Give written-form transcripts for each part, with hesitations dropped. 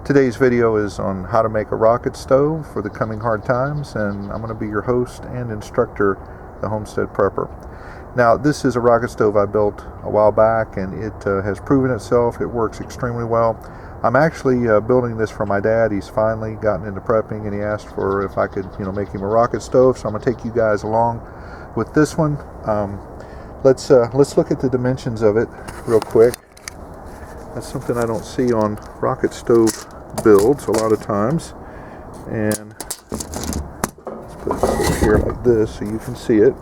Today's video is on how to make a rocket stove for the coming hard times, and I'm going to be your host and instructor, the Homestead Prepper. Now, this is a rocket stove I built a while back, and it has proven itself. It works extremely well. I'm actually building this for my dad. He's finally gotten into prepping, and he asked for if I could, make him a rocket stove. So I'm going to take you guys along with this one. Let's look at the dimensions of it real quick. That's something I don't see on rocket stove builds a lot of times. And let's put it here like this so you can see it.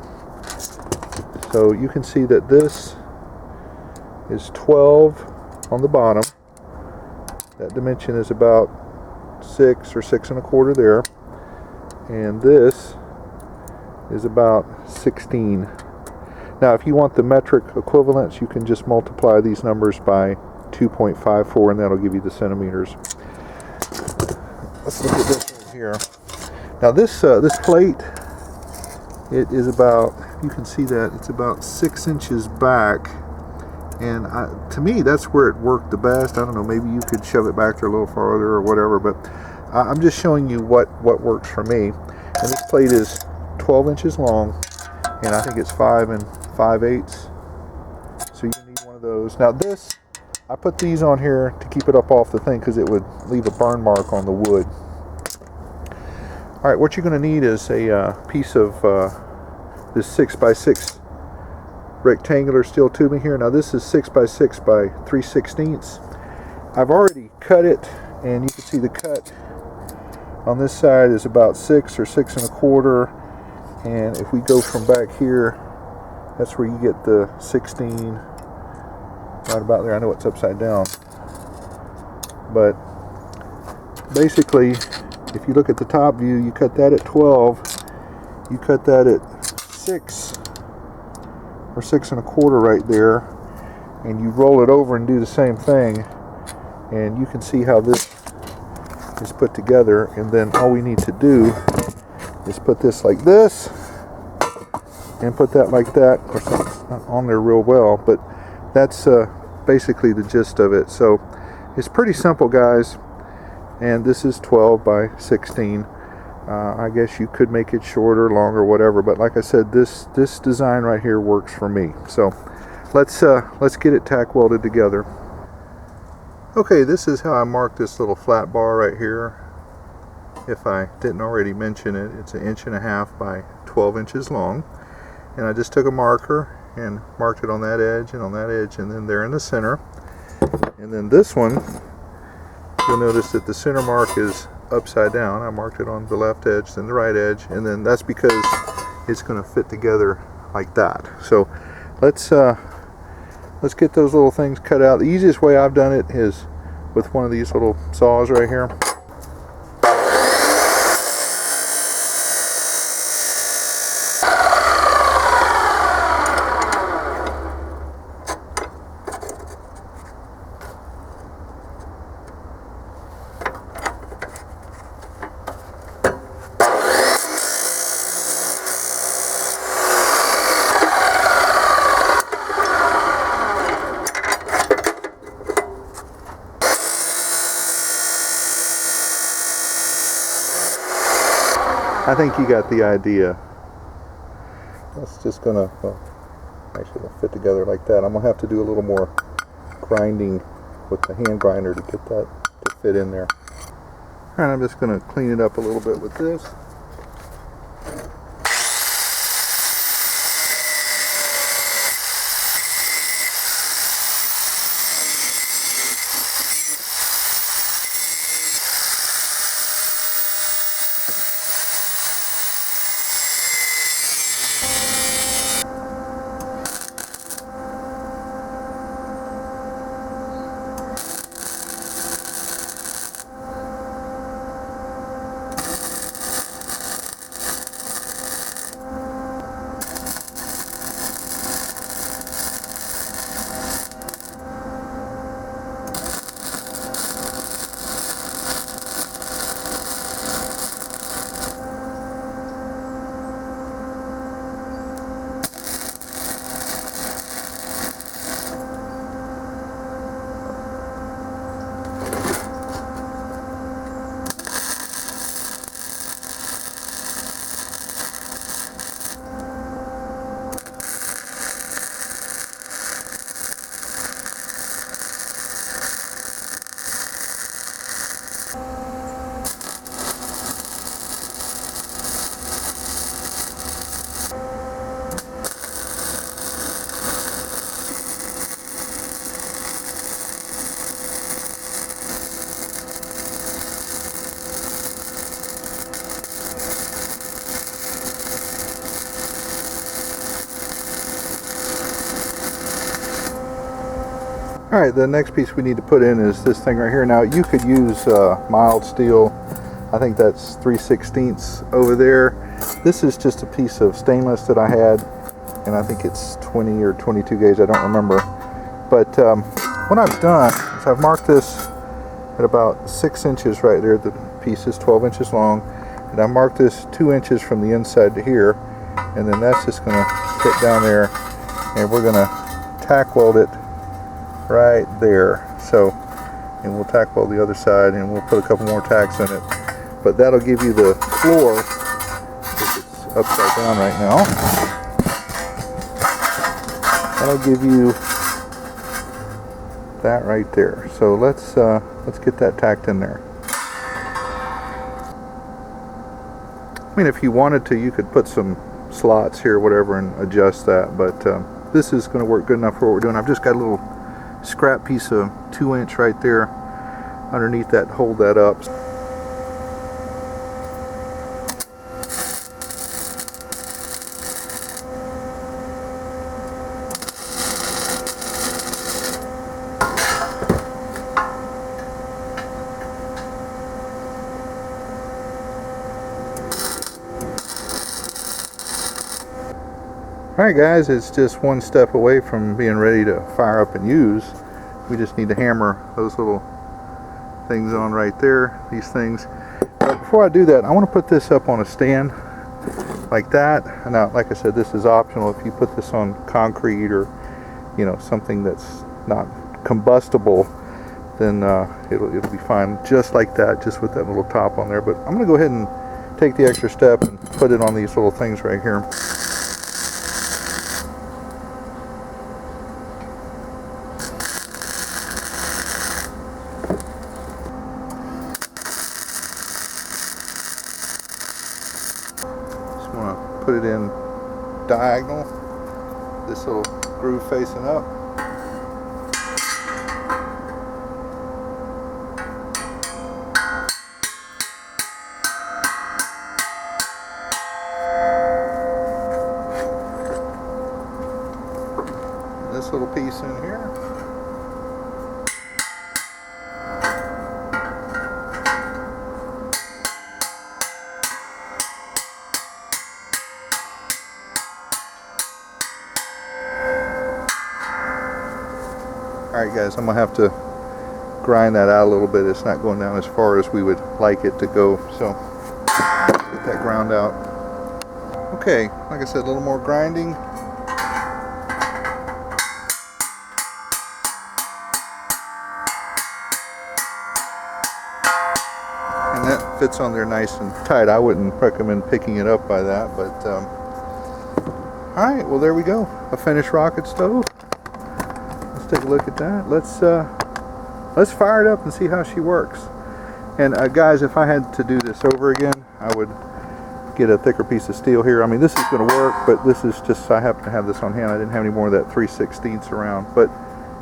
So you can see that this is 12 on the bottom. That dimension is about 6 or 6 1/4 there. And this is about 16. Now, if you want the metric equivalents, you can just multiply these numbers by 2.54, and that'll give you the centimeters. Let's look at this one here. Now, this plate, it is about, you can see that it's about 6 inches back, and to me, that's where it worked the best. I don't know, maybe you could shove it back there a little farther or whatever, but I'm just showing you what works for me. And this plate is 12 inches long, and I think it's 5 5/8. So you need one of those. Now this, I put these on here to keep it up off the thing because it would leave a burn mark on the wood. Alright, what you're going to need is a piece of this 6x6 rectangular steel tubing here. Now this is 6x6 by 3/16. I've already cut it, and you can see the cut on this side is about 6 or 6 1/4. And if we go from back here, that's where you get the 16, right about there. I know it's upside down, but basically, if you look at the top view, you cut that at 12, you cut that at 6 or 6 1/4 right there, and you roll it over and do the same thing, and you can see how this is put together. And then all we need to do is put this like this and put that like that. Of course, it's not on there real well, but that's basically the gist of it. So it's pretty simple, guys, and this is 12 by 16. I guess you could make it shorter, longer, whatever, but like I said, this design right here works for me. So let's get it tack welded together. Okay, this is how I marked this little flat bar right here. If I didn't already mention it, it's 1.5 inches by 12 inches long. And I just took a marker and marked it on that edge and on that edge, and then there in the center. And then this one, you'll notice that the center mark is upside down. I marked it on the left edge, then the right edge, and then that's because it's going to fit together like that. So let's get those little things cut out. The easiest way I've done it is with one of these little saws right here. I think you got the idea. That's just gonna, actually it'll fit together like that. I'm gonna have to do a little more grinding with the hand grinder to get that to fit in there. Alright, I'm just gonna clean it up a little bit with this. Alright, the next piece we need to put in is this thing right here. Now you could use mild steel. I think that's 3/16 over there. This is just a piece of stainless that I had, and I think it's 20 or 22 gauge, I don't remember. But what I've done is I've marked this at about 6 inches right there. The piece is 12 inches long, and I marked this 2 inches from the inside to here, and then that's just going to sit down there, and we're going to tack weld it right there. So, and we'll tack weld the other side, and we'll put a couple more tacks in it. But that'll give you the floor, if it's upside down right now, that'll give you that right there. So let's get that tacked in there. I mean, if you wanted to, you could put some slots here or whatever and adjust that, but this is going to work good enough for what we're doing. I've just got a little scrap piece of 2-inch right there underneath that to hold that up. Alright guys, it's just one step away from being ready to fire up and use. We just need to hammer those little things on right there, these things. But before I do that, I want to put this up on a stand like that. Now, like I said, this is optional. If you put this on concrete or, you know, something that's not combustible, then it'll be fine just like that, just with that little top on there. But I'm going to go ahead and take the extra step and put it on these little things right here. Put it in diagonal, this little groove facing up. This little piece in here. Alright guys, I'm going to have to grind that out a little bit. It's not going down as far as we would like it to go, so get that ground out. Okay, like I said, a little more grinding. And that fits on there nice and tight. I wouldn't recommend picking it up by that, but alright, well there we go. A finished rocket stove. Take a look at that. Let's fire it up and see how she works. And guys, if I had to do this over again, I would get a thicker piece of steel here. I mean, this is going to work, but this is just, I happen to have this on hand. I didn't have any more of that 3/16 around, but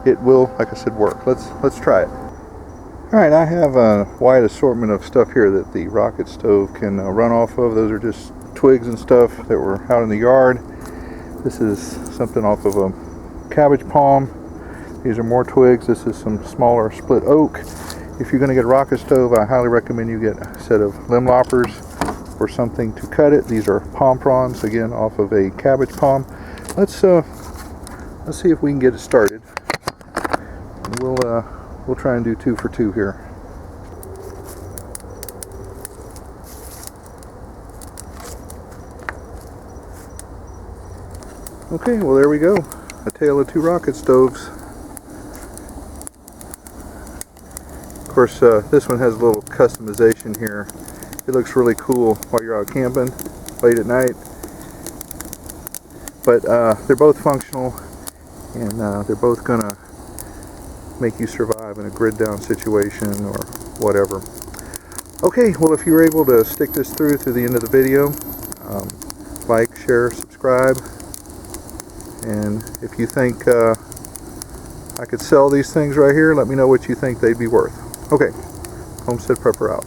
it will, like I said, work. Let's try it. Alright, I have a wide assortment of stuff here that the rocket stove can run off of. Those are just twigs and stuff that were out in the yard. This is something off of a cabbage palm. These are more twigs. This is some smaller split oak. If you're going to get a rocket stove, I highly recommend you get a set of limb loppers or something to cut it. These are palm fronds, again off of a cabbage palm. Let's see if we can get it started. We'll try and do 2 for 2 here. Okay, well there we go. A tale of 2 rocket stoves. Of course, this one has a little customization here. It looks really cool while you're out camping late at night. But they're both functional, and they're both gonna make you survive in a grid down situation or whatever. Okay, well if you were able to stick this through to the end of the video, like, share, subscribe, and if you think I could sell these things right here, let me know what you think they'd be worth. Okay, Homestead Prepper out.